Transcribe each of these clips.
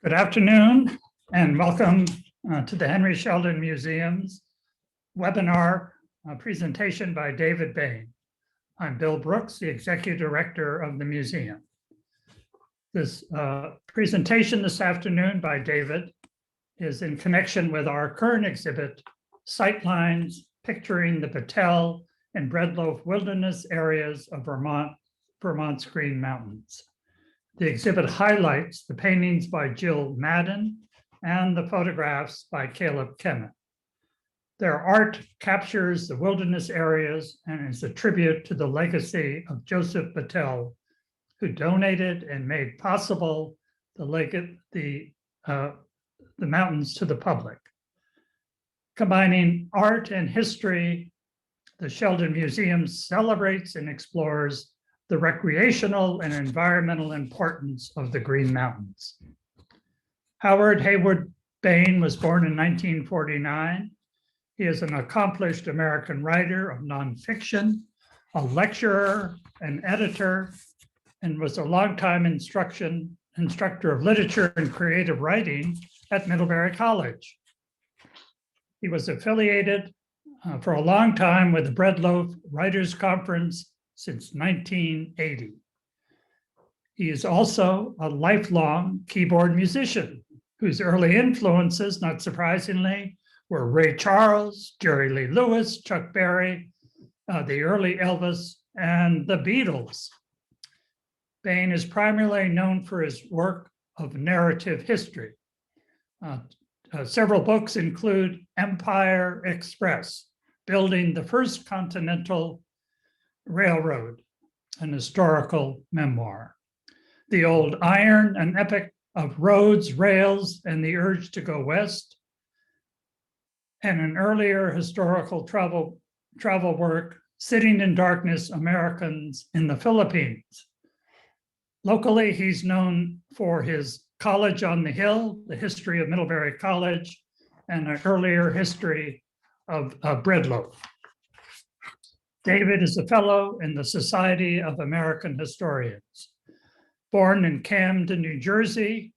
Good afternoon and welcome to the Henry Sheldon Museum's webinar presentation by David Bain. I'm Bill Brooks, the Executive Director of the museum. This presentation this afternoon by David is in connection with our current exhibit, Sightlines, Picturing the Patel and Breadloaf Wilderness Areas of Vermont's Green Mountains. The exhibit highlights the paintings by Jill Madden and the photographs by Caleb Kemet. Their art captures the wilderness areas and is a tribute to the legacy of Joseph Battell, who donated and made possible the mountains to the public. Combining art and history, the Sheldon Museum celebrates and explores the recreational and environmental importance of the Green Mountains. Howard Hayward Bain was born in 1949. He is an accomplished American writer of nonfiction, a lecturer, an editor, and was a longtime instructor of literature and creative writing at Middlebury College. He was affiliated for a long time with the Breadloaf Writers Conference since 1980. He is also a lifelong keyboard musician whose early influences, not surprisingly, were Ray Charles, Jerry Lee Lewis, Chuck Berry, the early Elvis, and the Beatles. Bain is primarily known for his work of narrative history. Several books include Empire Express, Building the First Continental Railroad, an historical memoir. The Old Iron, an epic of roads, rails, and the urge to go west, and an earlier historical travel work, Sitting in Darkness, Americans in the Philippines. Locally, he's known for his College on the Hill, the history of Middlebury College, and an earlier history of Breadloaf. David is a fellow in the Society of American Historians. Born in Camden, New Jersey,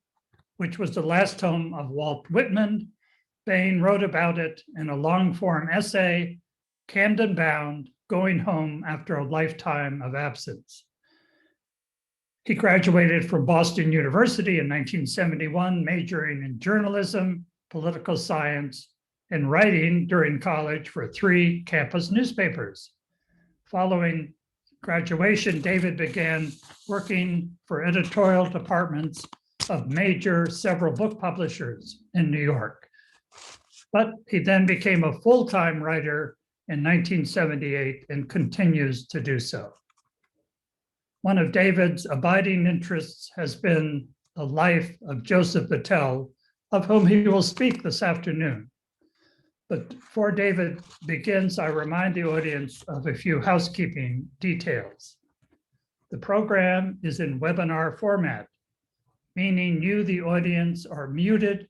which was the last home of Walt Whitman, Bain wrote about it in a long-form essay, Camden Bound, Going Home After a Lifetime of Absence. He graduated from Boston University in 1971, majoring in journalism, political science, and writing during college for 3 campus newspapers. Following graduation, David began working for editorial departments of several book publishers in New York. But he then became a full-time writer in 1978 and continues to do so. One of David's abiding interests has been the life of Joseph Battell, of whom he will speak this afternoon. But before David begins, I remind the audience of a few housekeeping details. The program is in webinar format, meaning you, the audience, are muted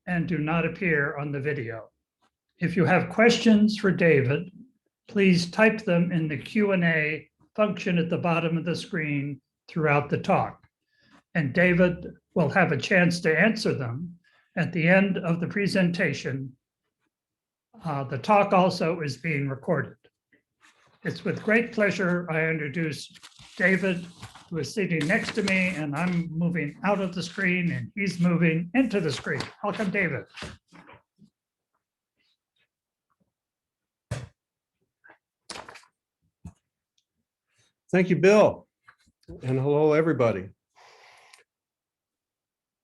and do not appear on the video. If you have questions for David, please type them in the Q&A function at the bottom of the screen throughout the talk. And David will have a chance to answer them at the end of the presentation. The talk also is being recorded. It's with great pleasure I introduce David, who is sitting next to me, and I'm moving out of the screen and he's moving into the screen. Welcome, David. Thank you, Bill, and hello, everybody.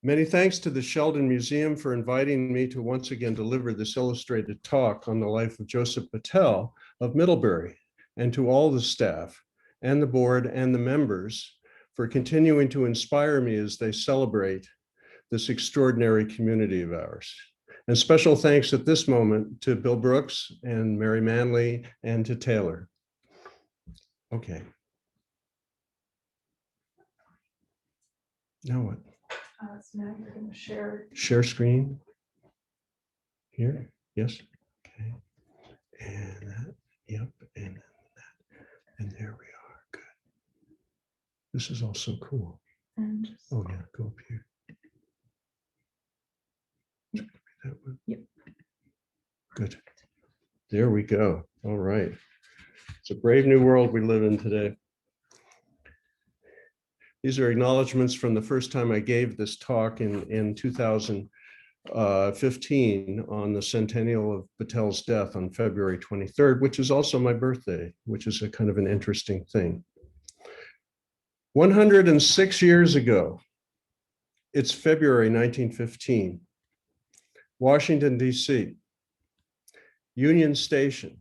Many thanks to the Sheldon Museum for inviting me to once again deliver this illustrated talk on the life of Joseph Battell of Middlebury, and to all the staff and the board and the members for continuing to inspire me as they celebrate this extraordinary community of ours. And special thanks at this moment to Bill Brooks and Mary Manley and to Taylor. Okay. Now what? So now you're going to share screen here. Yes. Okay. And that. Yep. And that. And there we are. Good. This is also cool. And just, oh yeah, go up here. There we go. All right. It's a brave new world we live in today. These are acknowledgements from the first time I gave this talk in 2015 on the centennial of Battell's death on February 23rd, which is also my birthday, which is a kind of an interesting thing. 106 years ago, it's February 1915, Washington, D.C., Union Station,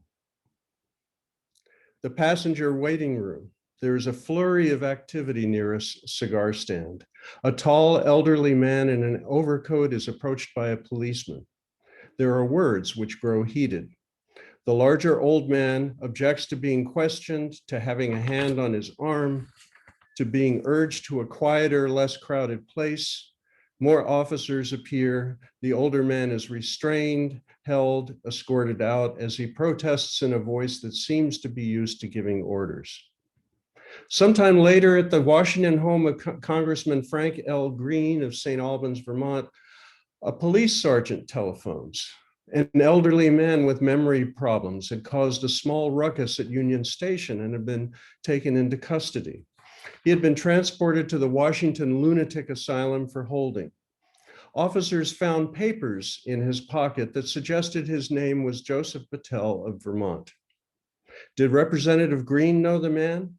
the passenger waiting room. There is a flurry of activity near a cigar stand. A tall, elderly man in an overcoat is approached by a policeman. There are words which grow heated. The larger old man objects to being questioned, to having a hand on his arm, to being urged to a quieter, less crowded place. More officers appear. The older man is restrained, held, escorted out as he protests in a voice that seems to be used to giving orders. Sometime later, at the Washington home of Congressman Frank L. Green of St. Albans, Vermont, a police sergeant telephones. An elderly man with memory problems had caused a small ruckus at Union Station and had been taken into custody. He had been transported to the Washington Lunatic Asylum for holding. Officers found papers in his pocket that suggested his name was Joseph Battell of Vermont. Did Representative Green know the man?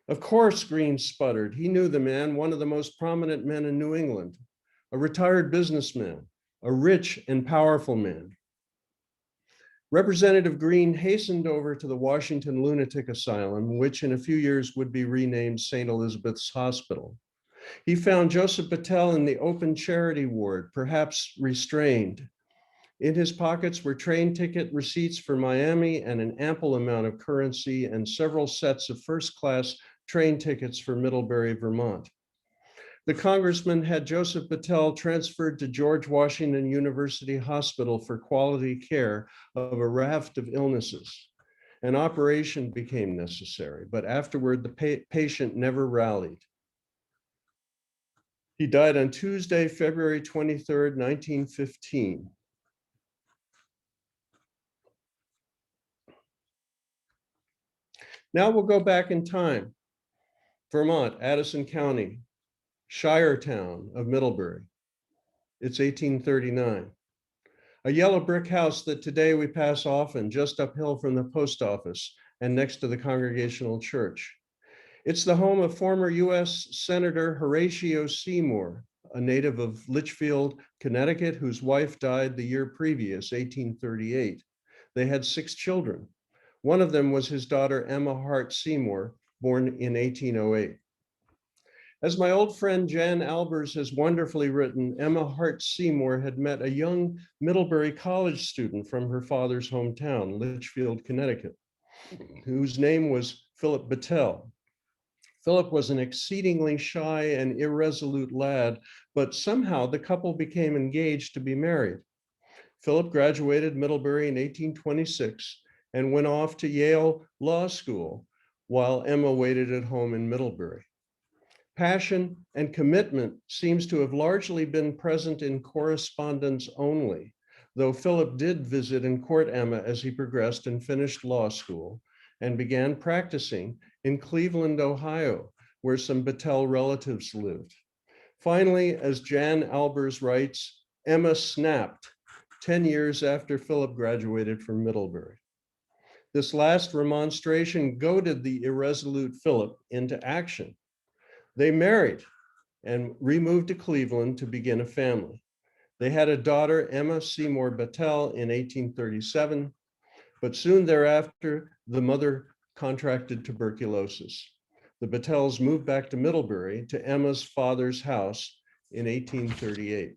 Of course, Green sputtered. He knew the man, one of the most prominent men in New England, a retired businessman, a rich and powerful man. Representative Green hastened over to the Washington Lunatic Asylum, which in a few years would be renamed St. Elizabeth's Hospital. He found Joseph Battell in the open charity ward, perhaps restrained. In his pockets were train ticket receipts for Miami and an ample amount of currency and several sets of first-class train tickets for Middlebury, Vermont. The congressman had Joseph Battell transferred to George Washington University Hospital for quality care of a raft of illnesses. An operation became necessary, but afterward, the patient never rallied. He died on Tuesday, February 23rd, 1915. Now we'll go back in time. Vermont, Addison County, Shire town of Middlebury. It's 1839. A yellow brick house that today we pass often, just uphill from the post office and next to the Congregational Church. It's the home of former US Senator Horatio Seymour, a native of Litchfield, Connecticut, whose wife died the year previous, 1838. They had 6 children. One of them was his daughter, Emma Hart Seymour, born in 1808. As my old friend Jan Albers has wonderfully written, Emma Hart Seymour had met a young Middlebury College student from her father's hometown, Litchfield, Connecticut, whose name was Philip Battell. Philip was an exceedingly shy and irresolute lad, but somehow the couple became engaged to be married. Philip graduated Middlebury in 1826 and went off to Yale Law School while Emma waited at home in Middlebury. Passion and commitment seems to have largely been present in correspondence only, though Philip did visit and court Emma as he progressed and finished law school and began practicing in Cleveland, Ohio, where some Battell relatives lived. Finally, as Jan Albers writes, Emma snapped 10 years after Philip graduated from Middlebury. This last remonstration goaded the irresolute Philip into action. They married and removed to Cleveland to begin a family. They had a daughter, Emma Seymour Battell, in 1837, but soon thereafter, the mother contracted tuberculosis. The Battells moved back to Middlebury to Emma's father's house in 1838.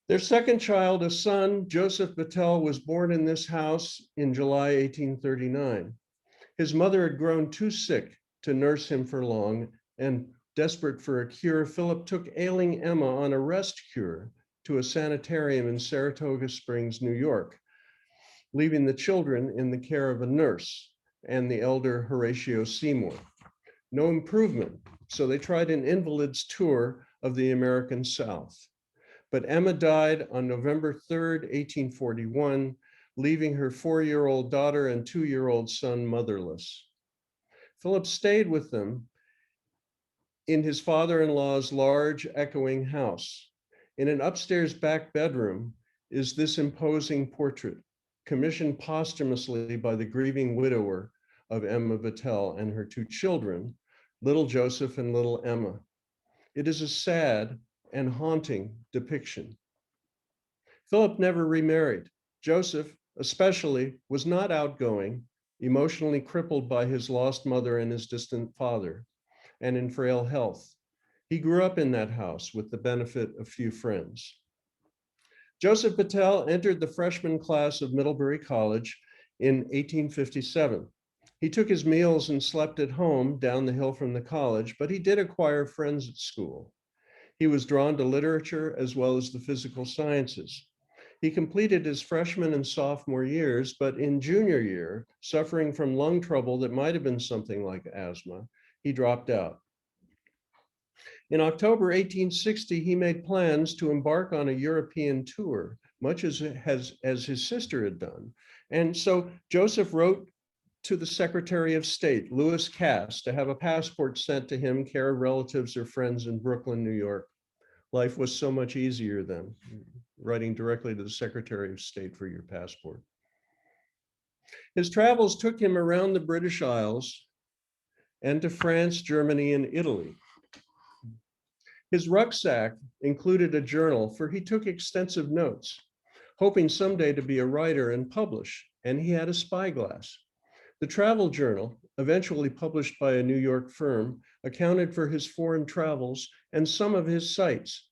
Their second child, a son, Joseph Battell, was born in this house in July 1839. His mother had grown too sick to nurse him for long, and desperate for a cure, Philip took ailing Emma on a rest cure to a sanitarium in Saratoga Springs, New York, leaving the children in the care of a nurse and the elder Horatio Seymour. No improvement, so they tried an invalid's tour of the American South. But Emma died on November 3rd, 1841, leaving her 4-year-old daughter and 2-year-old son motherless. Philip stayed with them in his father-in-law's large echoing house. In an upstairs back bedroom is this imposing portrait, commissioned posthumously by the grieving widower of Emma Battell and her 2 children, little Joseph and little Emma. It is a sad and haunting depiction. Philip never remarried. Joseph, especially, was not outgoing, emotionally crippled by his lost mother and his distant father, and in frail health. He grew up in that house with the benefit of few friends. Joseph Battell entered the freshman class of Middlebury College in 1857. He took his meals and slept at home down the hill from the college, but he did acquire friends at school. He was drawn to literature as well as the physical sciences. He completed his freshman and sophomore years, but in junior year, suffering from lung trouble that might have been something like asthma, he dropped out. In October 1860, he made plans to embark on a European tour, much as his sister had done. And so Joseph wrote to the Secretary of State, Lewis Cass, to have a passport sent to him, care of relatives or friends in Brooklyn, New York. Life was so much easier then, writing directly to the Secretary of State for your passport. His travels took him around the British Isles and to France, Germany, and Italy. His rucksack included a journal, for he took extensive notes, hoping someday to be a writer and publish, and he had a spyglass. The travel journal, eventually published by a New York firm, accounted for his foreign travels and some of his sights,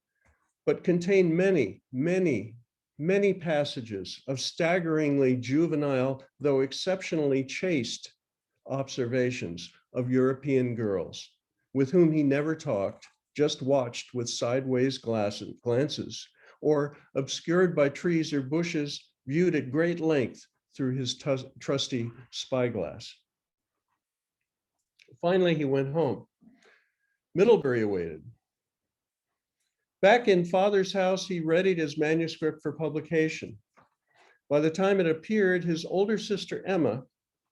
but contained many, many, many passages of staggeringly juvenile, though exceptionally chaste, observations of European girls with whom he never talked, just watched with sideways glances, or obscured by trees or bushes, viewed at great length through his trusty spyglass. Finally, he went home. Middlebury awaited. Back in father's house, he readied his manuscript for publication. By the time it appeared, his older sister Emma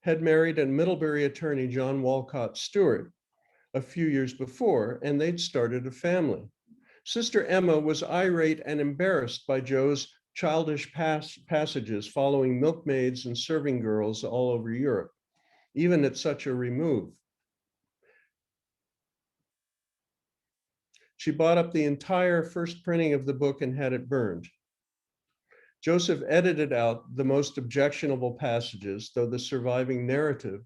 had married a Middlebury attorney, John Walcott Stewart, a few years before, and they'd started a family. Sister Emma was irate and embarrassed by Joe's childish passages following milkmaids and serving girls all over Europe, even at such a remove. She bought up the entire first printing of the book and had it burned. Joseph edited out the most objectionable passages, though the surviving narrative,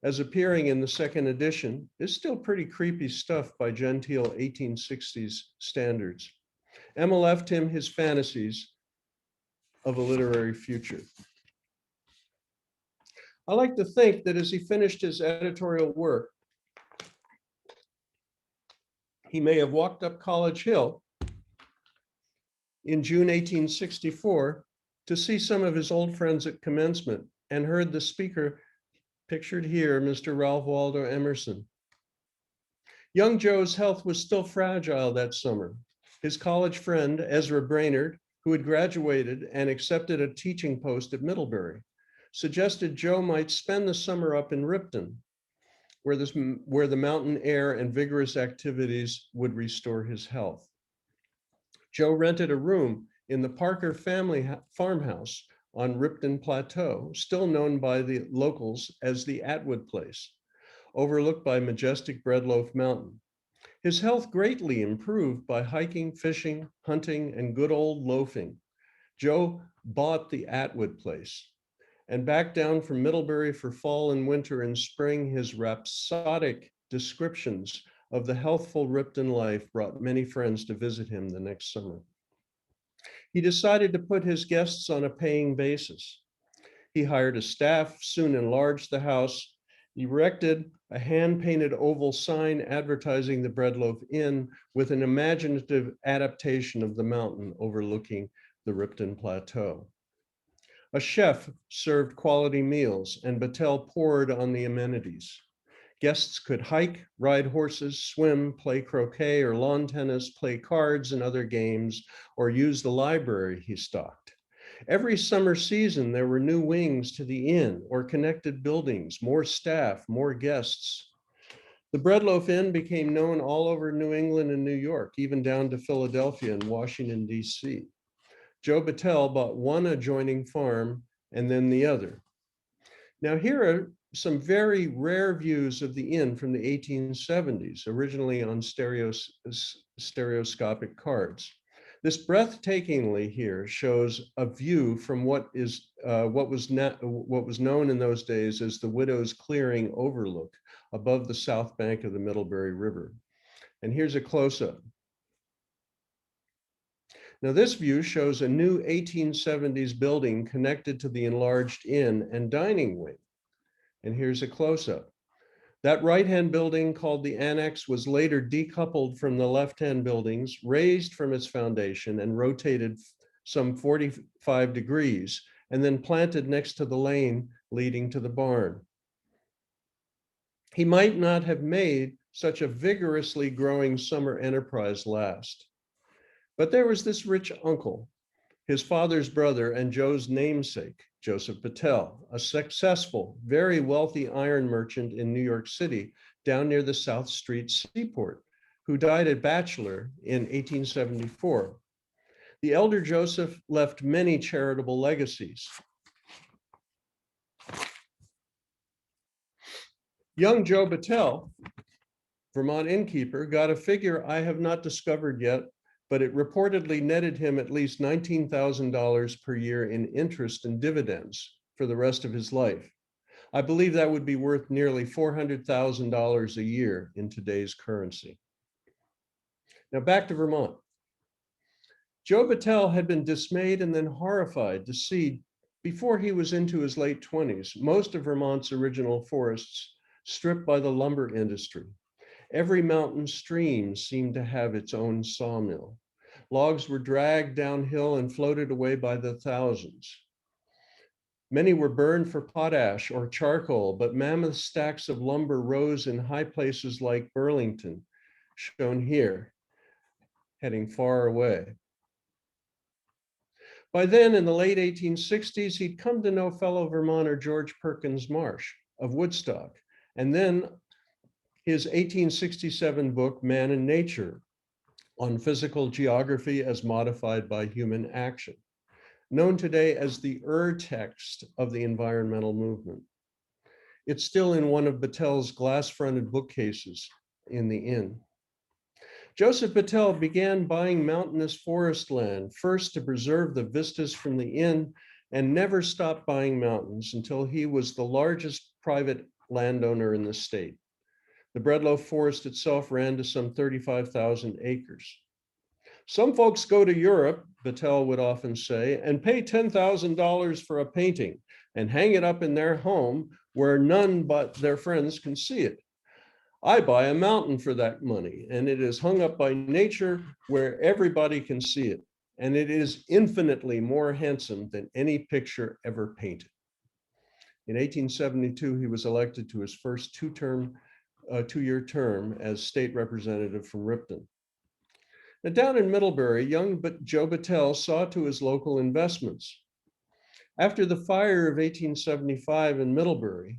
as appearing in the second edition, is still pretty creepy stuff by genteel 1860s standards. Emma left him his fantasies of a literary future. I like to think that as he finished his editorial work, he may have walked up College Hill in June 1864 to see some of his old friends at commencement and heard the speaker, pictured here, Mr. Ralph Waldo Emerson. Young Joe's health was still fragile that summer. His college friend, Ezra Brainerd, who had graduated and accepted a teaching post at Middlebury, suggested Joe might spend the summer up in Ripton, where the mountain air and vigorous activities would restore his health. Joe rented a room in the Parker family farmhouse on Ripton Plateau, still known by the locals as the Atwood Place, overlooked by majestic Breadloaf Mountain. His health greatly improved by hiking, fishing, hunting, and good old loafing. Joe bought the Atwood Place and back down from Middlebury for fall and winter and spring. His rhapsodic descriptions of the healthful Ripton life brought many friends to visit him the next summer. He decided to put his guests on a paying basis. He hired a staff, soon enlarged the house, erected a hand-painted oval sign advertising the Breadloaf Inn with an imaginative adaptation of the mountain overlooking the Ripton Plateau. A chef served quality meals, and Battell poured on the amenities. Guests could hike, ride horses, swim, play croquet or lawn tennis, play cards and other games, or use the library he stocked. Every summer season, there were new wings to the inn or connected buildings, more staff, more guests. The Breadloaf Inn became known all over New England and New York, even down to Philadelphia and Washington, D.C. Joe Battell bought one adjoining farm and then the other. Now, here are some very rare views of the inn from the 1870s, originally on stereoscopic cards. This breathtakingly here shows a view from what was known in those days as the Widow's Clearing overlook above the south bank of the Middlebury River. And here's a close-up. Now, this view shows a new 1870s building connected to the enlarged inn and dining wing. And here's a close-up. That right-hand building called the Annex was later decoupled from the left-hand buildings, raised from its foundation and rotated some 45 degrees, and then planted next to the lane leading to the barn. He might not have made such a vigorously growing summer enterprise last. But there was this rich uncle, his father's brother and Joe's namesake, Joseph Battell, a successful, very wealthy iron merchant in New York City, down near the South Street seaport, who died a bachelor in 1874. The elder Joseph left many charitable legacies. Young Joe Battell, Vermont innkeeper, got a figure I have not discovered yet, but it reportedly netted him at least $19,000 per year in interest and dividends for the rest of his life. I believe that would be worth nearly $400,000 a year in today's currency. Now back to Vermont. Joe Battell had been dismayed and then horrified to see, before he was into his late 20s, most of Vermont's original forests stripped by the lumber industry. Every mountain stream seemed to have its own sawmill. Logs were dragged downhill and floated away by the thousands. Many were burned for potash or charcoal, but mammoth stacks of lumber rose in high places like Burlington, shown here, heading far away. By then, in the late 1860s, he'd come to know fellow Vermonter George Perkins Marsh of Woodstock, and then his 1867 book, Man and Nature, on physical geography as modified by human action, known today as the text of the environmental movement. It's still in one of Battell's glass-fronted bookcases in the inn. Joseph Battell began buying mountainous forest land, first to preserve the vistas from the inn, and never stopped buying mountains until he was the largest private landowner in the state. The Breadloaf Forest itself ran to some 35,000 acres. Some folks go to Europe, Battell would often say, and pay $10,000 for a painting and hang it up in their home where none but their friends can see it. I buy a mountain for that money, and it is hung up by nature where everybody can see it. And it is infinitely more handsome than any picture ever painted. In 1872, he was elected to his first two-year term as state representative from Ripton. Now, down in Middlebury, young Joe Battell saw to his local investments. After the fire of 1875 in Middlebury,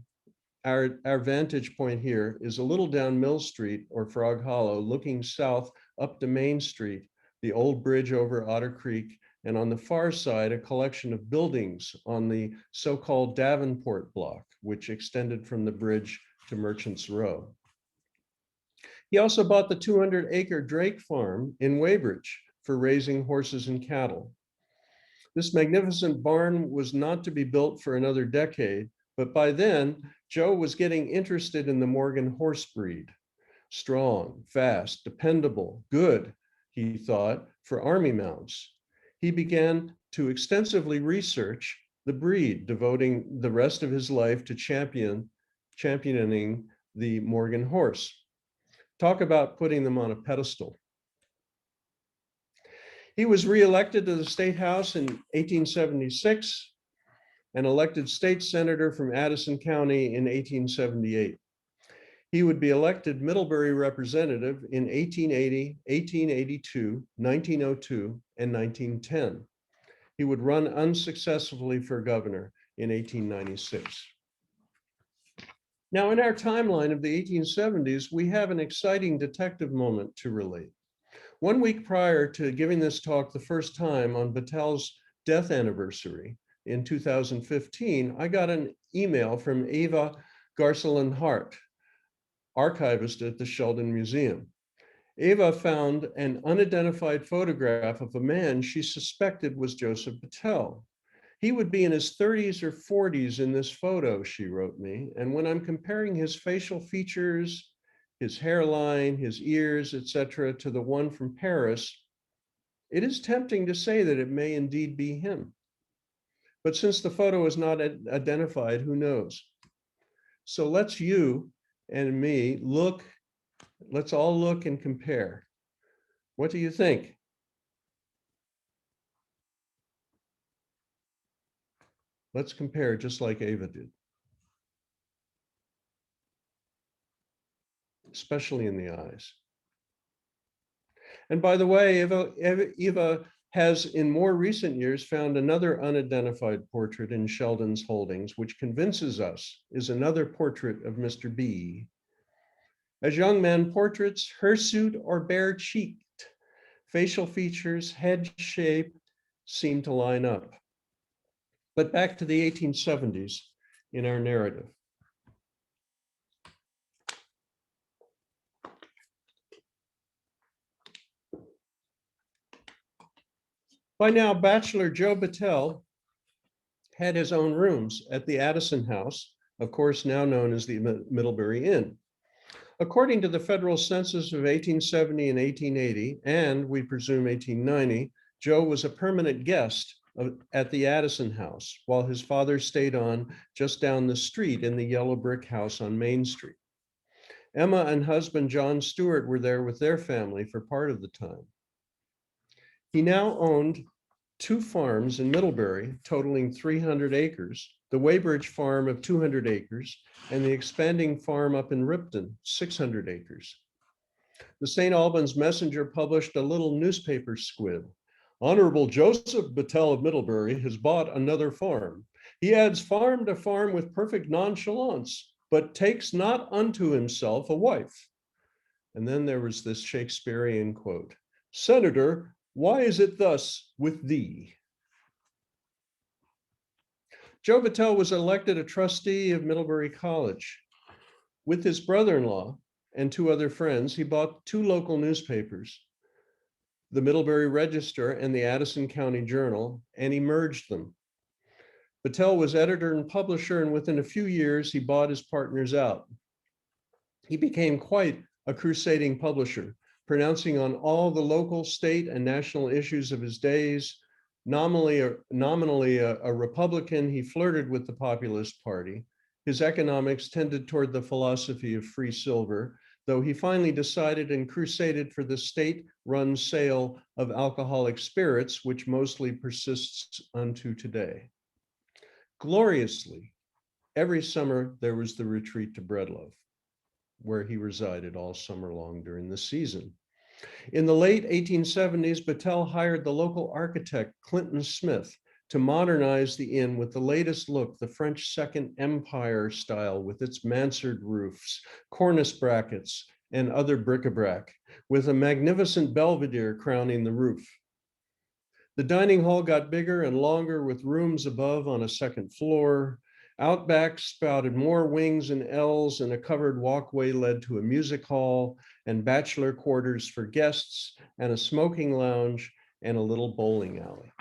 our vantage point here is a little down Mill Street or Frog Hollow, looking south up to Main Street, the old bridge over Otter Creek, and on the far side, a collection of buildings on the so-called Davenport block, which extended from the bridge to Merchants Row. He also bought the 200-acre Drake Farm in Weybridge for raising horses and cattle. This magnificent barn was not to be built for another decade, but by then, Joe was getting interested in the Morgan horse breed. Strong, fast, dependable, good, he thought, for army mounts. He began to extensively research the breed, devoting the rest of his life to championing the Morgan horse. Talk about putting them on a pedestal. He was reelected to the State House in 1876 and elected state senator from Addison County in 1878. He would be elected Middlebury representative in 1880, 1882, 1902, and 1910. he would run unsuccessfully for governor in 1896. Now, in our timeline of the 1870s, we have an exciting detective moment to relate. 1 week prior to giving this talk the first time on Battell's death anniversary in 2015, I got an email from Eva Garceland Hart, archivist at the Sheldon Museum. Eva found an unidentified photograph of a man she suspected was Joseph Battell. He would be in his 30s or 40s in this photo, she wrote me. And when I'm comparing his facial features, his hairline, his ears, etc., to the one from Paris, it is tempting to say that it may indeed be him. But since the photo is not identified, who knows? So let's you and me look, let's all look and compare. What do you think? Let's compare just like Eva did. Especially in the eyes. And by the way, Eva has in more recent years found another unidentified portrait in Sheldon's holdings, which convinces us is another portrait of Mr. B. As young men, portraits, hirsute or bare-cheeked, facial features, head shape seem to line up. But back to the 1870s in our narrative. By now, Bachelor Joe Battell had his own rooms at the Addison House, of course, now known as the Middlebury Inn. According to the federal census of 1870 and 1880, and we presume 1890, Joe was a permanent guest at the Addison House, while his father stayed on just down the street in the yellow brick house on Main Street. Emma and husband John Stewart were there with their family for part of the time. He now owned 2 farms in Middlebury, totaling 300 acres, the Weybridge farm of 200 acres, and the expanding farm up in Ripton, 600 acres. The St. Albans Messenger published a little newspaper squib. Honorable Joseph Battell of Middlebury has bought another farm. He adds farm to farm with perfect nonchalance, but takes not unto himself a wife. And then there was this Shakespearean quote, Senator, why is it thus with thee? Joe Battell was elected a trustee of Middlebury College. With his brother-in-law and 2 other friends, he bought 2 local newspapers, the Middlebury Register and the Addison County Journal, and he merged them. Battell was editor and publisher, and within a few years, he bought his partners out. He became quite a crusading publisher, pronouncing on all the local, state, and national issues of his days. Nominally a Republican, he flirted with the Populist Party. His economics tended toward the philosophy of free silver, though he finally decided and crusaded for the state-run sale of alcoholic spirits, which mostly persists unto today. Gloriously, every summer there was the retreat to Breadloaf, where he resided all summer long during the season. In the late 1870s, Battell hired the local architect, Clinton Smith, to modernize the inn with the latest look, the French Second Empire style with its mansard roofs, cornice brackets, and other bric-a-brac, with a magnificent belvedere crowning the roof. The dining hall got bigger and longer with rooms above on a second floor. Outback spouted more wings and L's, and a covered walkway led to a music hall and bachelor quarters for guests and a smoking lounge and a little bowling alley.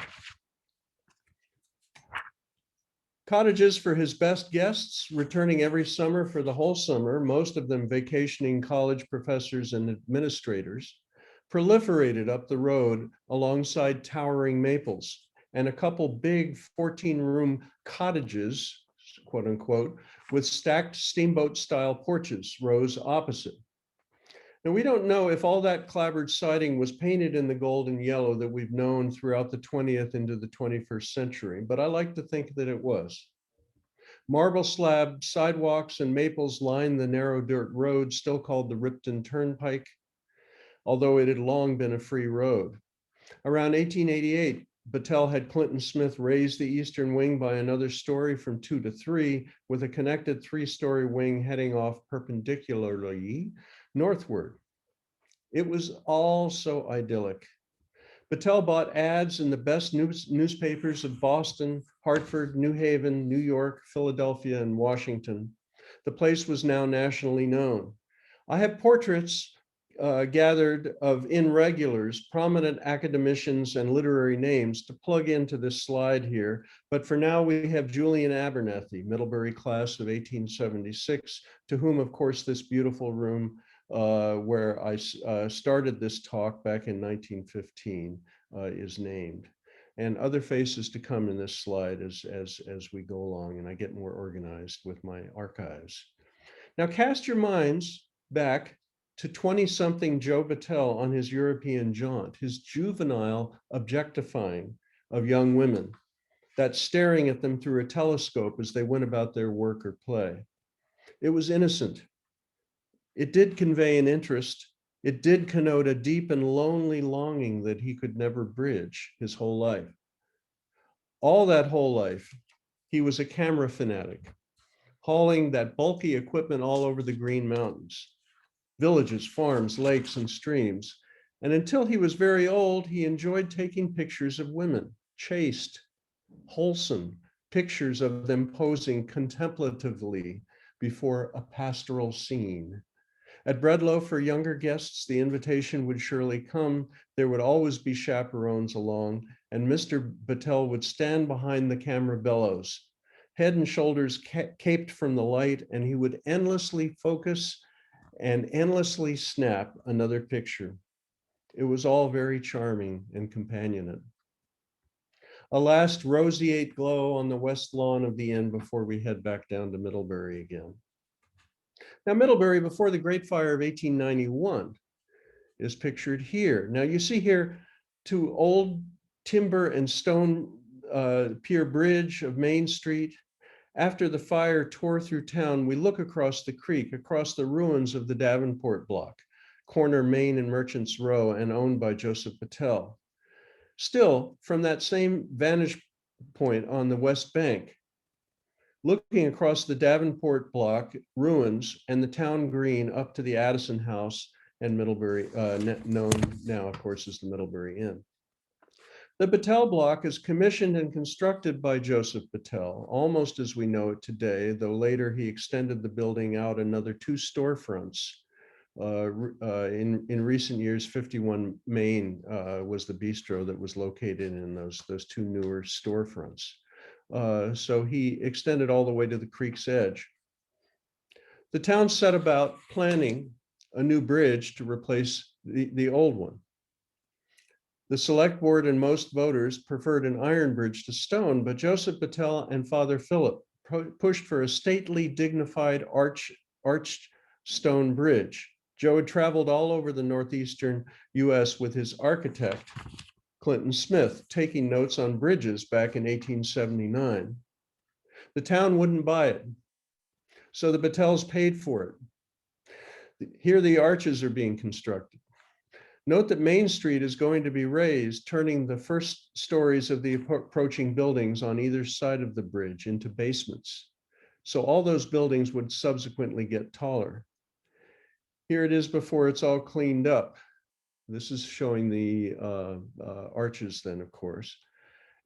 Cottages for his best guests, returning every summer for the whole summer, most of them vacationing college professors and administrators, proliferated up the road alongside towering maples, and a couple big 14-room cottages, quote unquote, with stacked steamboat-style porches rose opposite. Now, we don't know if all that clapboard siding was painted in the gold and yellow that we've known throughout the 20th into the 21st century, but I like to think that it was. Marble slab sidewalks and maples line the narrow dirt road, still called the Ripton Turnpike, although it had long been a free road. Around 1888, Battell had Clinton Smith raise the eastern wing by another story from 2 to 3, with a connected 3-story wing heading off perpendicularly northward. It was all so idyllic. Battell bought ads in the best newspapers of Boston, Hartford, New Haven, New York, Philadelphia, and Washington. The place was now nationally known. I have portraits gathered of irregulars, prominent academicians, and literary names to plug into this slide here. But for now, we have Julian Abernethy, Middlebury class of 1876, to whom, of course, this beautiful room where I started this talk back in 1915 is named. And other faces to come in this slide as we go along and I get more organized with my archives. Now cast your minds back to 20-something Joe Battell on his European jaunt, his juvenile objectifying of young women, that staring at them through a telescope as they went about their work or play. It was innocent. It did convey an interest. It did connote a deep and lonely longing that he could never bridge his whole life. All that whole life, he was a camera fanatic, hauling that bulky equipment all over the Green Mountains, villages, farms, lakes, and streams. And until he was very old, he enjoyed taking pictures of women, chaste, wholesome, pictures of them posing contemplatively before a pastoral scene. At Breadlow, for younger guests, the invitation would surely come. There would always be chaperones along, and Mr. Battell would stand behind the camera bellows, head and shoulders caped from the light, and he would endlessly focus and endlessly snap another picture. It was all very charming and companionate. A last roseate glow on the west lawn of the inn before we head back down to Middlebury again. Now, Middlebury before the Great Fire of 1891 is pictured here. Now you see here two old timber and stone pier bridge of Main Street. After the fire tore through town, we look across the creek, across the ruins of the Davenport block, corner Main and Merchants Row, and owned by Joseph Battell. Still, from that same vantage point on the West Bank, looking across the Davenport block ruins and the town green up to the Addison House and Middlebury, known now, of course, as the Middlebury Inn. The Battell block is commissioned and constructed by Joseph Battell, almost as we know it today, though later he extended the building out another 2 storefronts. In recent years, 51 Main was the bistro that was located in those 2 newer storefronts. So he extended all the way to the creek's edge. The town set about planning a new bridge to replace the old one. The select board and most voters preferred an iron bridge to stone, but Joseph Battell and Father Philip pushed for a stately, dignified arched stone bridge. Joe had traveled all over the northeastern US with his architect, Clinton Smith, taking notes on bridges back in 1879. The town wouldn't buy it, so the Battells paid for it. Here the arches are being constructed. Note that Main Street is going to be raised, turning the first stories of the approaching buildings on either side of the bridge into basements. So all those buildings would subsequently get taller. Here it is before it's all cleaned up. This is showing the arches then, of course.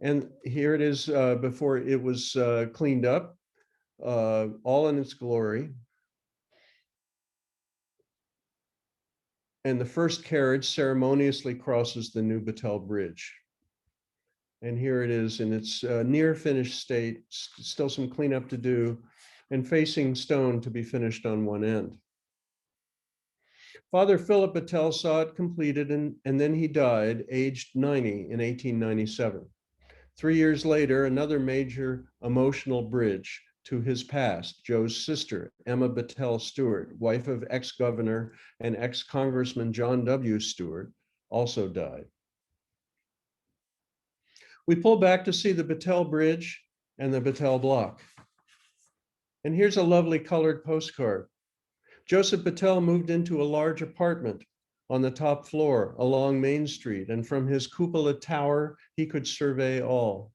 And here it is before it was cleaned up, all in its glory. And the first carriage ceremoniously crosses the new Battell Bridge. And here it is in its near finished state, still some cleanup to do, and facing stone to be finished on one end. Father Philip Battell saw it completed, and then he died, aged 90 in 1897. 3 years later, another major emotional bridge to his past, Joe's sister, Emma Battell Stewart, wife of ex-governor and ex-congressman John W. Stewart, also died. We pull back to see the Battell Bridge and the Battell Block. And here's a lovely colored postcard. Joseph Battell moved into a large apartment on the top floor along Main Street, and from his cupola tower, he could survey all.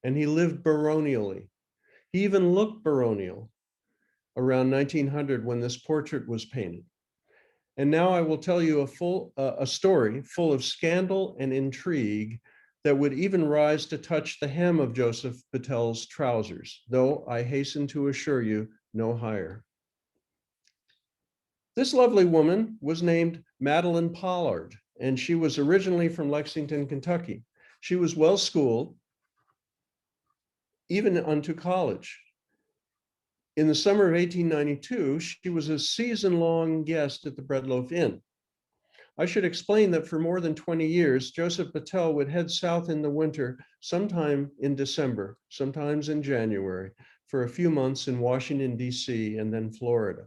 And he lived baronially. He even looked baronial around 1900 when this portrait was painted. And now I will tell you a story full of scandal and intrigue that would even rise to touch the hem of Joseph Battell's trousers, though I hasten to assure you, no higher. This lovely woman was named Madeline Pollard, and she was originally from Lexington, Kentucky. She was well-schooled, even unto college. In the summer of 1892, she was a season-long guest at the Breadloaf Inn. I should explain that for more than 20 years, Joseph Battell would head south in the winter, sometime in December, sometimes in January, for a few months in Washington, D.C., and then Florida.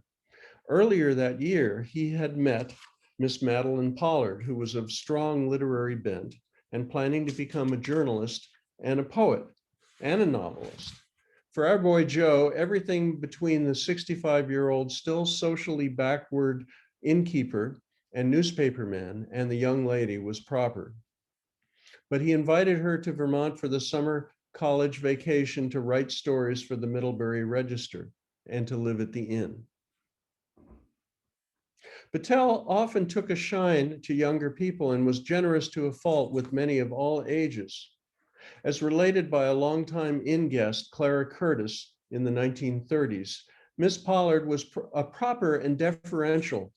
Earlier that year, he had met Miss Madeline Pollard, who was of strong literary bent and planning to become a journalist and a poet and a novelist. For our boy Joe, everything between the 65-year-old still socially backward innkeeper and newspaperman and the young lady was proper. But he invited her to Vermont for the summer college vacation to write stories for the Middlebury Register and to live at the inn. Battell often took a shine to younger people and was generous to a fault with many of all ages. As related by a longtime inn guest, Clara Curtis, in the 1930s, Miss Pollard was proper and deferential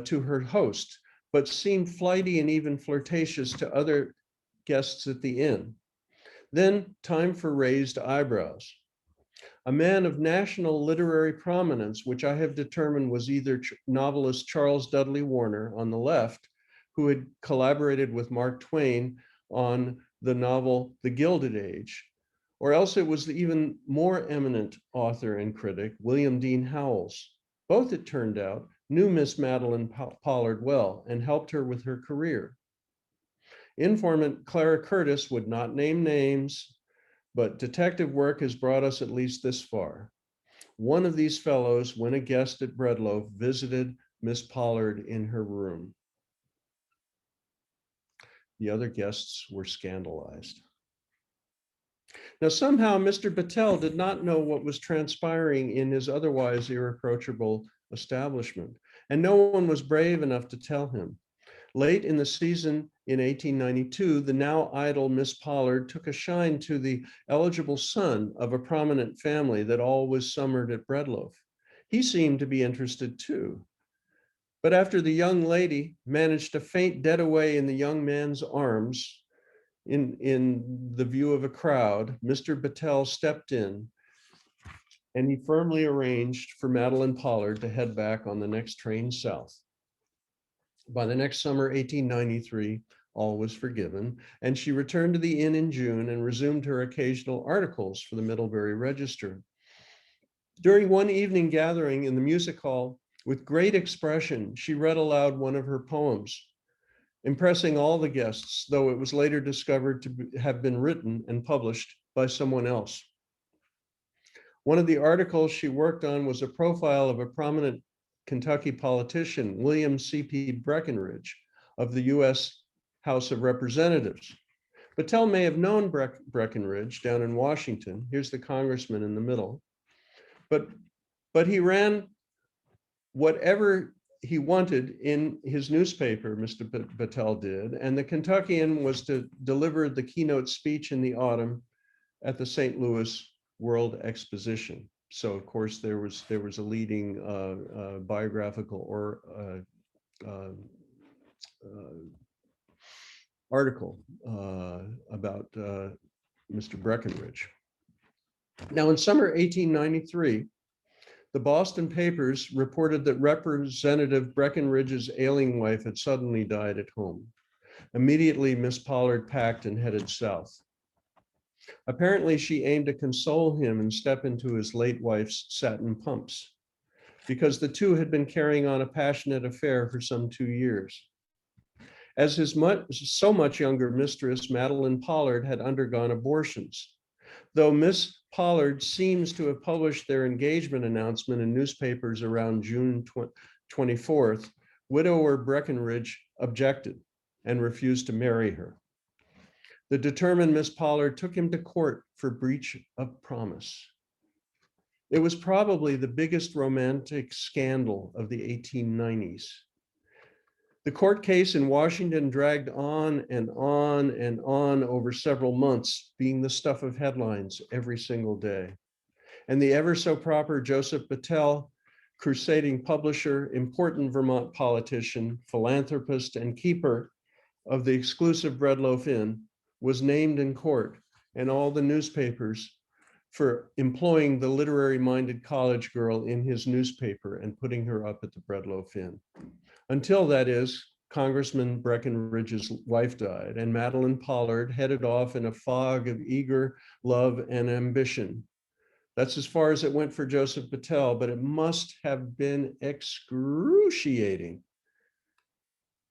to her host, but seemed flighty and even flirtatious to other guests at the inn. Then time for raised eyebrows. A man of national literary prominence, which I have determined was either novelist Charles Dudley Warner on the left, who had collaborated with Mark Twain on the novel The Gilded Age, or else it was the even more eminent author and critic, William Dean Howells. Both, it turned out, knew Miss Madeline Pollard well and helped her with her career. Informant Clara Curtis would not name names, but detective work has brought us at least this far. One of these fellows, when a guest at Breadloaf, visited Miss Pollard in her room. The other guests were scandalized. Now, somehow, Mr. Battell did not know what was transpiring in his otherwise irreproachable establishment, and no one was brave enough to tell him. Late in the season in 1892, the now idle Miss Pollard took a shine to the eligible son of a prominent family that always summered at Breadloaf. He seemed to be interested too. But after the young lady managed to faint dead away in the young man's arms, in the view of a crowd, Mr. Battell stepped in and he firmly arranged for Madeline Pollard to head back on the next train south. By the next summer, 1893, all was forgiven, and she returned to the inn in June and resumed her occasional articles for the Middlebury Register. During one evening gathering in the music hall, with great expression, she read aloud one of her poems, impressing all the guests, though it was later discovered to have been written and published by someone else. One of the articles she worked on was a profile of a prominent Kentucky politician, William C.P. Breckinridge of the U.S. House of Representatives. Battell may have known Breckinridge down in Washington. Here's the congressman in the middle. But he ran whatever he wanted in his newspaper, Mr. Battell did, and the Kentuckian was to deliver the keynote speech in the autumn at the St. Louis World Exposition. So of course there was a leading biographical or article about Mr. Breckinridge. Now in summer 1893, the Boston papers reported that Representative Breckinridge's ailing wife had suddenly died at home. Immediately, Miss Pollard packed and headed south. Apparently, she aimed to console him and step into his late wife's satin pumps, because the two had been carrying on a passionate affair for some 2 years. As his so much younger mistress, Madeline Pollard, had undergone abortions. Though Miss Pollard seems to have published their engagement announcement in newspapers around June 24th, Widower Breckinridge objected and refused to marry her. The determined Miss Pollard took him to court for breach of promise. It was probably the biggest romantic scandal of the 1890s. The court case in Washington dragged on and on and on over several months, being the stuff of headlines every single day. And the ever so proper Joseph Battell, crusading publisher, important Vermont politician, philanthropist, and keeper of the exclusive Breadloaf Inn, was named in court, and all the newspapers for employing the literary-minded college girl in his newspaper and putting her up at the Breadloaf Inn. Until, that is, Congressman Breckinridge's wife died, and Madeline Pollard headed off in a fog of eager love and ambition. That's as far as it went for Joseph Battell, but it must have been excruciating.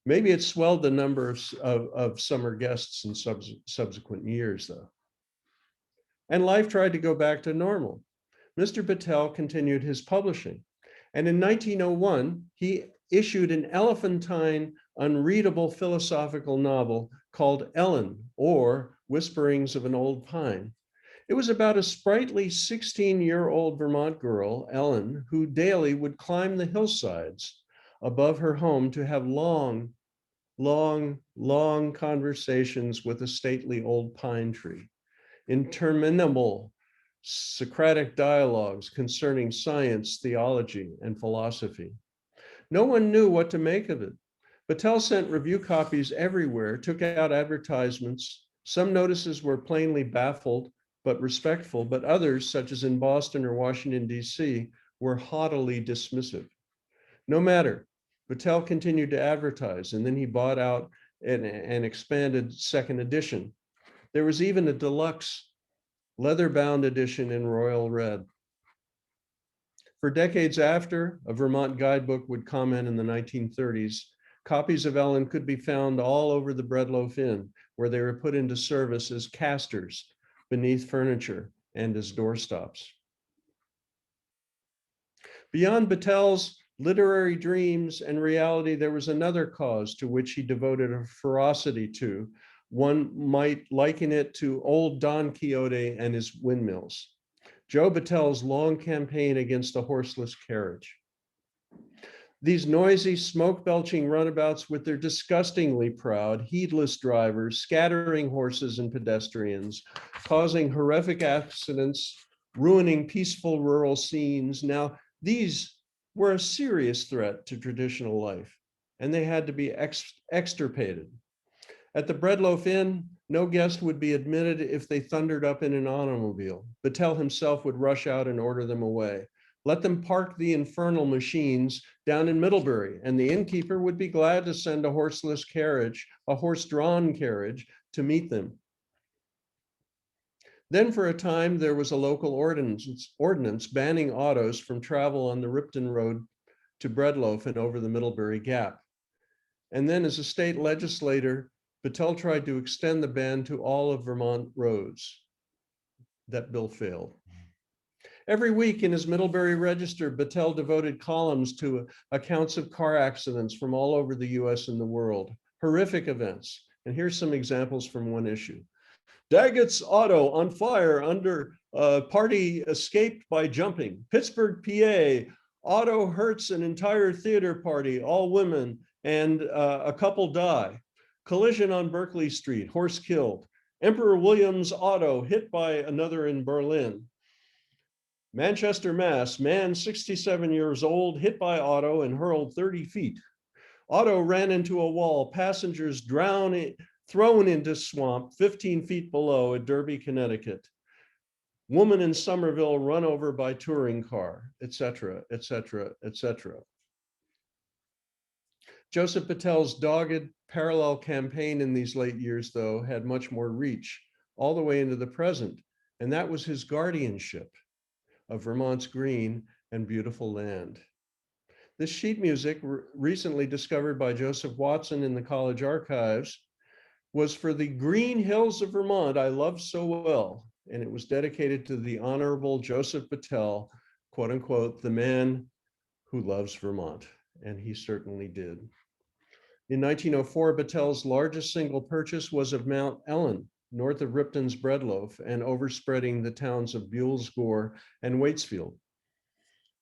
Maybe it swelled the number of summer guests in subsequent years, though. And life tried to go back to normal. Mr. Battell continued his publishing. And in 1901, he issued an elephantine, unreadable philosophical novel called Ellen, or Whisperings of an Old Pine. It was about a sprightly 16-year-old Vermont girl, Ellen, who daily would climb the hillsides above her home to have long conversations with a stately old pine tree, interminable Socratic dialogues concerning science, theology, and philosophy. No one knew what to make of it. Battell sent review copies everywhere, took out advertisements. Some notices were plainly baffled but respectful, but others, such as in Boston or Washington, D.C., were haughtily dismissive. No matter, Battell continued to advertise, and then he bought out an expanded second edition. There was even a deluxe leather-bound edition in royal red. For decades after, a Vermont guidebook would comment in the 1930s, copies of Ellen could be found all over the Breadloaf Inn, where they were put into service as casters beneath furniture and as doorstops. Beyond Battell's literary dreams and reality, there was another cause to which he devoted a ferocity to. One might liken it to old Don Quixote and his windmills. Joe Battell's long campaign against a horseless carriage. These noisy, smoke-belching runabouts with their disgustingly proud, heedless drivers, scattering horses and pedestrians, causing horrific accidents, ruining peaceful rural scenes. Now, these were a serious threat to traditional life, and they had to be extirpated. At the Breadloaf Inn, no guest would be admitted if they thundered up in an automobile. Battell himself would rush out and order them away. Let them park the infernal machines down in Middlebury, and the innkeeper would be glad to send a horseless carriage, a horse-drawn carriage, to meet them. Then for a time, there was a local ordinance banning autos from travel on the Ripton Road to Breadloaf and over the Middlebury Gap. And then as a state legislator, Battell tried to extend the ban to all of Vermont roads. That bill failed. Every week in his Middlebury Register, Battell devoted columns to accounts of car accidents from all over the US and the world, horrific events. And here's some examples from one issue. Daggett's auto on fire under party escaped by jumping. Pittsburgh, PA, auto hurts an entire theater party, all women, and a couple die. Collision on Berkeley Street, horse killed. Emperor William's auto hit by another in Berlin. Manchester, Mass, man 67 years old, hit by auto and hurled 30 feet. Auto ran into a wall, passengers thrown into swamp 15 feet below at Derby, Connecticut. Woman in Somerville run over by touring car, etc., etc., etc. Joseph Battell's dogged parallel campaign in these late years, though, had much more reach, all the way into the present, and that was his guardianship of Vermont's green and beautiful land. This sheet music, recently discovered by Joseph Watson in the college archives, was for the green hills of Vermont I love so well, and it was dedicated to the Honorable Joseph Battell, quote unquote, the man who loves Vermont, and he certainly did. In 1904, Battell's largest single purchase was of Mount Ellen, north of Ripton's Breadloaf and overspreading the towns of Buell's Gore and Waitsfield,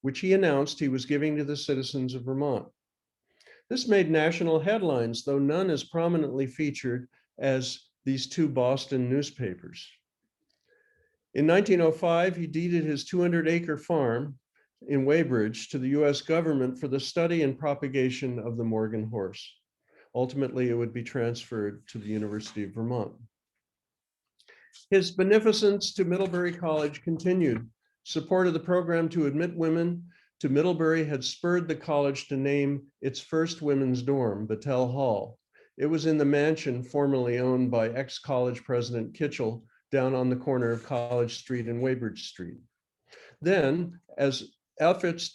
which he announced he was giving to the citizens of Vermont. This made national headlines, though none as prominently featured as these two Boston newspapers. In 1905, he deeded his 200-acre farm in Weybridge to the US government for the study and propagation of the Morgan horse. Ultimately, it would be transferred to the University of Vermont. His beneficence to Middlebury College continued. Support of the program to admit women to Middlebury had spurred the college to name its first women's dorm, Battell Hall. It was in the mansion formerly owned by ex-college president Kitchell down on the corner of College Street and Weybridge Street. Then, as efforts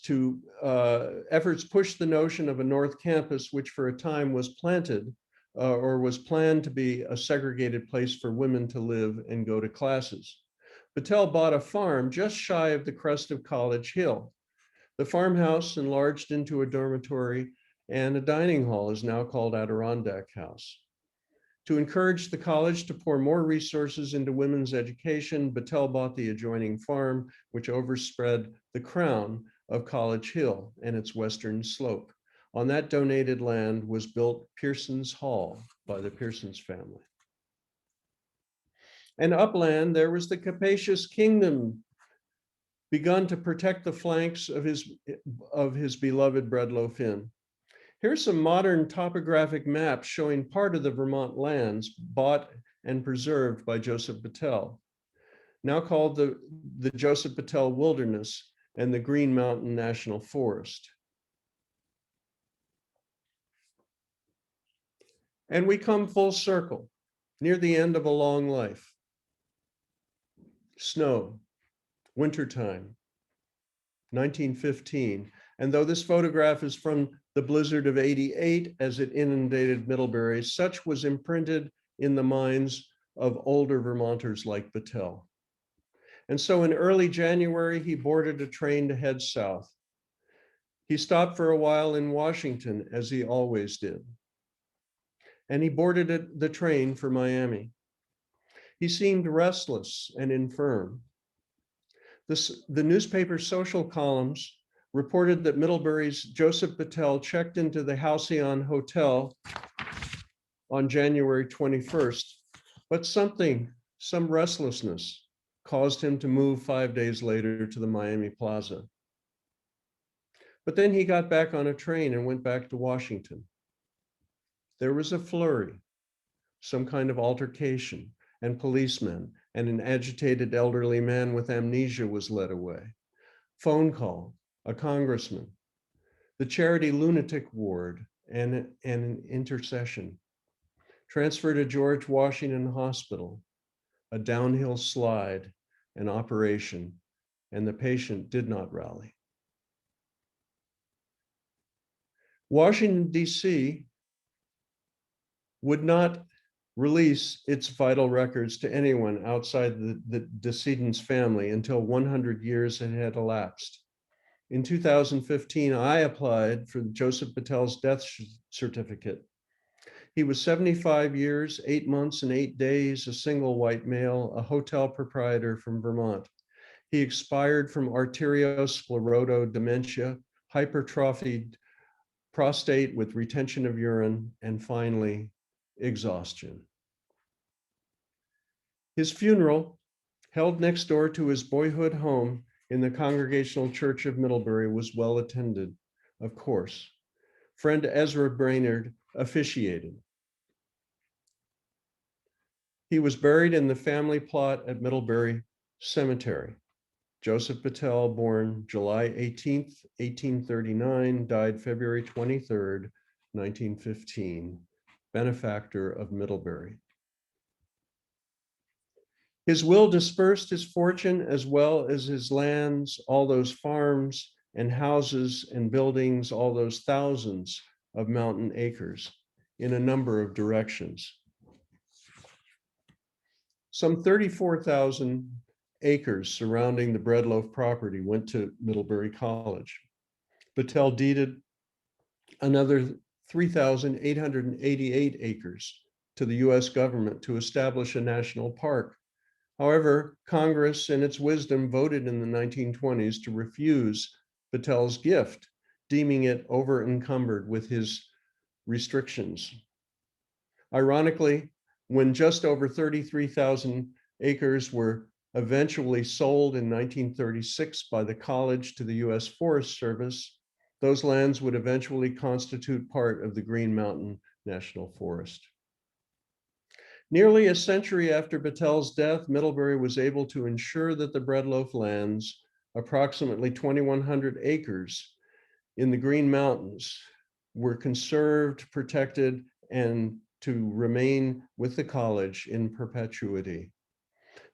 pushed the notion of a North Campus, which for a time was planted or was planned to be a segregated place for women to live and go to classes. Battell bought a farm just shy of the crest of College Hill. The farmhouse enlarged into a dormitory and a dining hall is now called Adirondack House. To encourage the college to pour more resources into women's education, Battell bought the adjoining farm, which overspread the crown of College Hill and its western slope. On that donated land was built Pearson's Hall by the Pearson's family. And upland, there was the capacious kingdom, begun to protect the flanks of his beloved Breadloaf Inn. Here's some modern topographic maps showing part of the Vermont lands bought and preserved by Joseph Battell, now called the Joseph Battell Wilderness and the Green Mountain National Forest. And we come full circle, near the end of a long life. Snow, wintertime, 1915. And though this photograph is from the blizzard of '88 as it inundated Middlebury, such was imprinted in the minds of older Vermonters like Battell. And so in early January, he boarded a train to head south. He stopped for a while in Washington, as he always did. And he boarded the train for Miami. He seemed restless and infirm. The newspaper's social columns reported that Middlebury's Joseph Battell checked into the Halcyon Hotel on January 21st, but some restlessness caused him to move 5 days later to the Miami Plaza. But then he got back on a train and went back to Washington. There was a flurry, some kind of altercation, and policemen, and an agitated elderly man with amnesia was led away. Phone call, a congressman, the charity lunatic ward, and an intercession. Transfer to George Washington Hospital, a downhill slide, an operation, and the patient did not rally. Washington, D.C. would not release its vital records to anyone outside the decedent's family until 100 years had elapsed. In 2015, I applied for Joseph Battell's death certificate. He was 75 years, 8 months, and 8 days, a single white male, a hotel proprietor from Vermont. He expired from arteriosclerotic dementia, hypertrophied prostate with retention of urine, and finally, exhaustion. His funeral, held next door to his boyhood home in the Congregational Church of Middlebury, was well attended, of course. Friend Ezra Brainerd officiated. He was buried in the family plot at Middlebury Cemetery. Joseph Battell, born July 18th, 1839, died February 23rd, 1915, benefactor of Middlebury. His will dispersed his fortune as well as his lands, all those farms and houses and buildings, all those thousands of mountain acres in a number of directions. Some 34,000 acres surrounding the Breadloaf property went to Middlebury College. Battell deeded another 3,888 acres to the US government to establish a national park. However, Congress in its wisdom voted in the 1920s to refuse Battell's gift, deeming it over encumbered with his restrictions. Ironically, when just over 33,000 acres were eventually sold in 1936 by the college to the US Forest Service, those lands would eventually constitute part of the Green Mountain National Forest. Nearly a century after Battell's death, Middlebury was able to ensure that the Breadloaf lands, approximately 2,100 acres in the Green Mountains, were conserved, protected, and to remain with the college in perpetuity.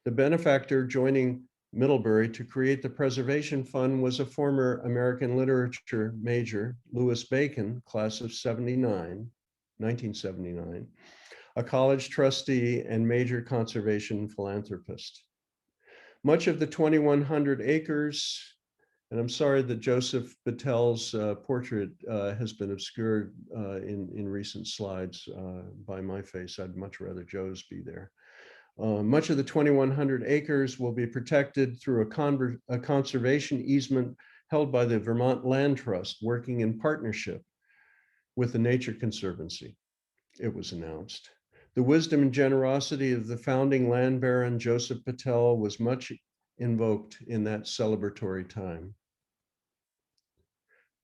The benefactor joining Middlebury to create the Preservation Fund was a former American literature major, Louis Bacon, class of 1979, a college trustee and major conservation philanthropist. Much of the 2,100 acres, and I'm sorry that Joseph Battell's portrait has been obscured in recent slides by my face. I'd much rather Joe's be there. Much of the 2,100 acres will be protected through a conservation easement held by the Vermont Land Trust, working in partnership with the Nature Conservancy, it was announced. The wisdom and generosity of the founding land baron, Joseph Battell, was much invoked in that celebratory time.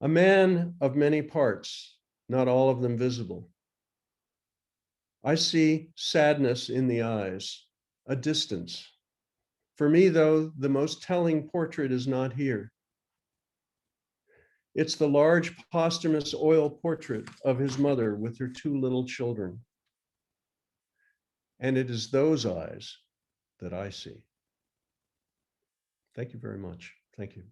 A man of many parts, not all of them visible. I see sadness in the eyes, a distance. For me, though, the most telling portrait is not here. It's the large posthumous oil portrait of his mother with her two little children. And it is those eyes that I see. Thank you very much. Thank you.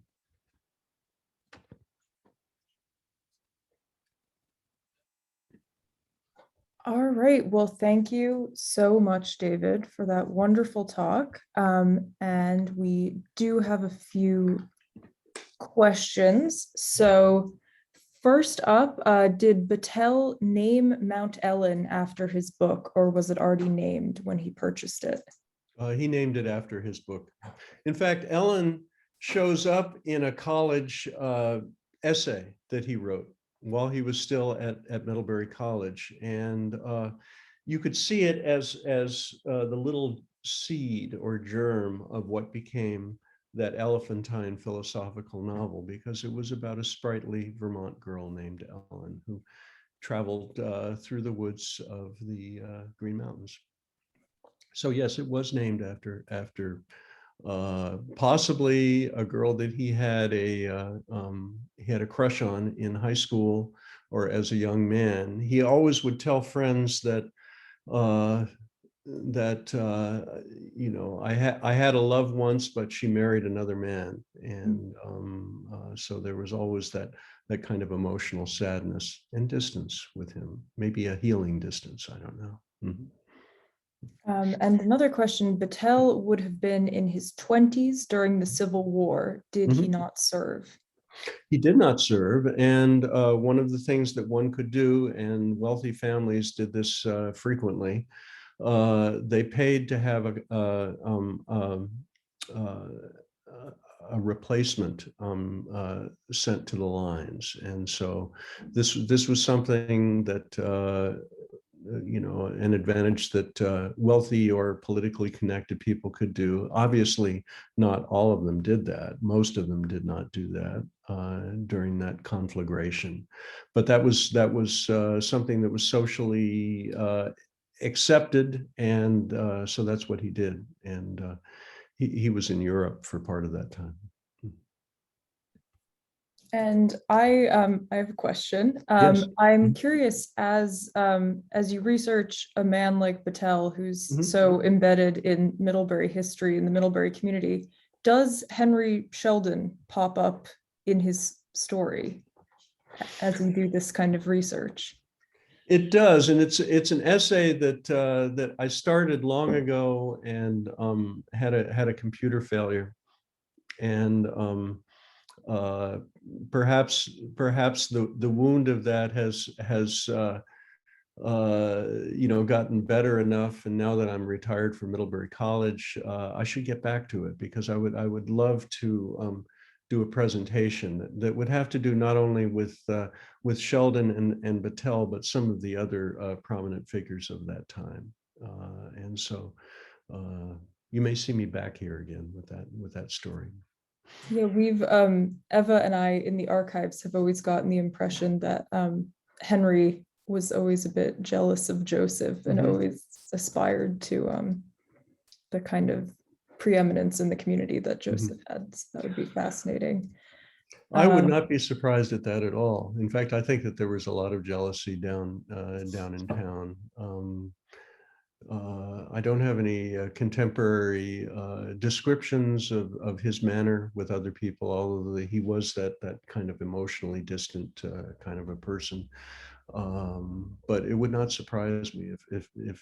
All right. Well, thank you so much, David, for that wonderful talk. And we do have a few questions. So first up, did Battell name Mount Ellen after his book, or was it already named when he purchased it? He named it after his book. In fact, Ellen shows up in a college essay that he wrote while he was still at Middlebury College. And you could see it as the little seed or germ of what became that elephantine philosophical novel, because it was about a sprightly Vermont girl named Ellen who traveled through the woods of the Green Mountains. So yes, it was named after possibly a girl that he had a crush on in high school or as a young man. He always would tell friends that you know, I had a love once, but she married another man, and so there was always that kind of emotional sadness and distance with him. Maybe a healing distance. I don't know. Mm-hmm. And another question, Battell would have been in his 20s during the Civil War. Did he not serve? He did not serve. And one of the things that one could do, and wealthy families did this frequently, they paid to have a replacement sent to the lines. And so this was something that you know, an advantage that wealthy or politically connected people could do. Obviously, not all of them did that. Most of them did not do that during that conflagration. But that was something that was socially accepted, and so that's what he did. And he was in Europe for part of that time. And I have a question. Yes. I'm curious, as you research a man like Battell, who's so embedded in Middlebury history, in the Middlebury community, does Henry Sheldon pop up in his story as you do this kind of research? It does, and it's an essay that I started long ago and had a computer failure, and Perhaps the wound of that has gotten better enough, and now that I'm retired from Middlebury College, I should get back to it, because I would love to do a presentation that would have to do not only with Sheldon and Battell, but some of the other prominent figures of that time. And so you may see me back here again with that story. Yeah, we've Eva and I in the archives have always gotten the impression that Henry was always a bit jealous of Joseph and always aspired to the kind of preeminence in the community that Joseph had. So that would be fascinating. I would not be surprised at that at all. In fact, I think that there was a lot of jealousy down in town. I don't have any contemporary descriptions of his manner with other people, although he was that kind of emotionally distant kind of a person. But it would not surprise me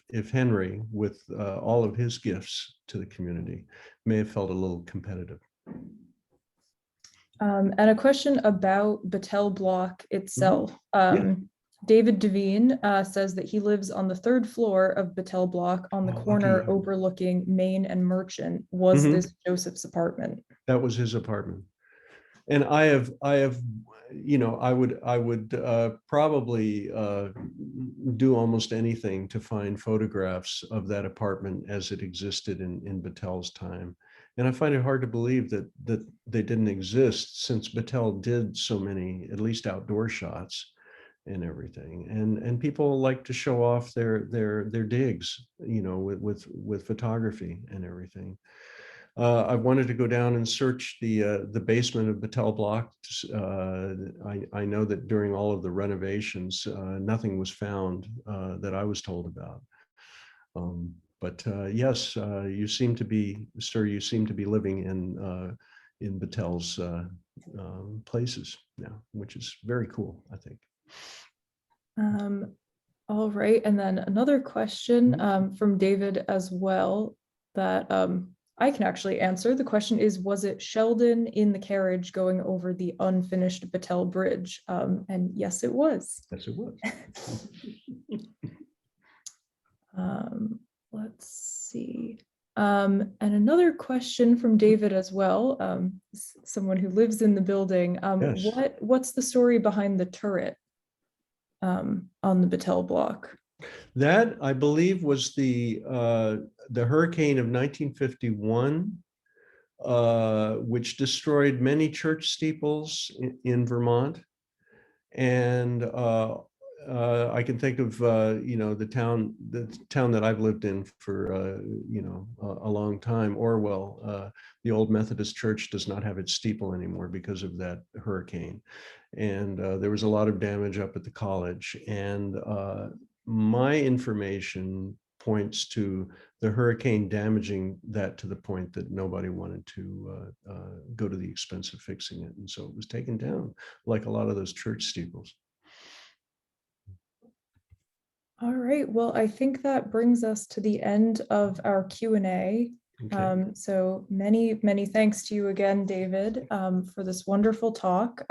if Henry, with all of his gifts to the community, may have felt a little competitive. And a question about Battell Block itself. Yeah. David Devine says that he lives on the 3rd floor of Battell Block on the corner lucky. overlooking Main and Merchant. Was this Joseph's apartment? That was his apartment. And I would probably do almost anything to find photographs of that apartment as it existed in Battell's time. And I find it hard to believe that they didn't exist, since Battell did so many, at least outdoor shots and everything. And people like to show off their digs, with photography and everything. I wanted to go down and search the basement of Battell Block. I know that during all of the renovations, nothing was found that I was told about. But yes, you seem to be, sir, you seem to be living in Battell's places now, which is very cool, I think. All right, and then another question from David as well that I can actually answer. The question is, was it Sheldon in the carriage going over the unfinished Battell Bridge? And yes, it was. Yes, it was. Let's see. And another question from David as well, someone who lives in the building. Yes. What's the story behind the turret on the Battell Block? That, I believe, was the hurricane of 1951, which destroyed many church steeples in Vermont. And I can think of the town that I've lived in for a long time, Orwell. The old Methodist church does not have its steeple anymore because of that hurricane, and there was a lot of damage up at the college. And my information points to the hurricane damaging that to the point that nobody wanted to go to the expense of fixing it, and so it was taken down, like a lot of those church steeples. All right, well, I think that brings us to the end of our Q&A. Okay. So many thanks to you again, David, for this wonderful talk.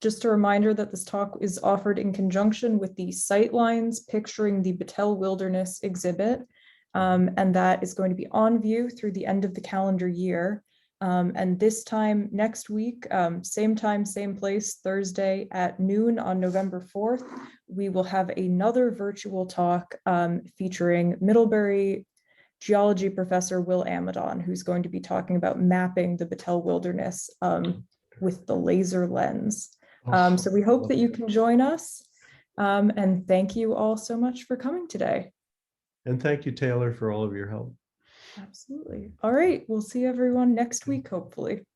Just a reminder that this talk is offered in conjunction with the Sightlines Picturing the Battell Wilderness exhibit, and that is going to be on view through the end of the calendar year. And this time next week, same time, same place, Thursday at noon on November 4th, we will have another virtual talk featuring Middlebury geology professor Will Amadon, who's going to be talking about mapping the Battell Wilderness with the laser lens. So we hope that you can join us. And thank you all so much for coming today. And thank you, Taylor, for all of your help. Absolutely. All right, we'll see everyone next week, hopefully.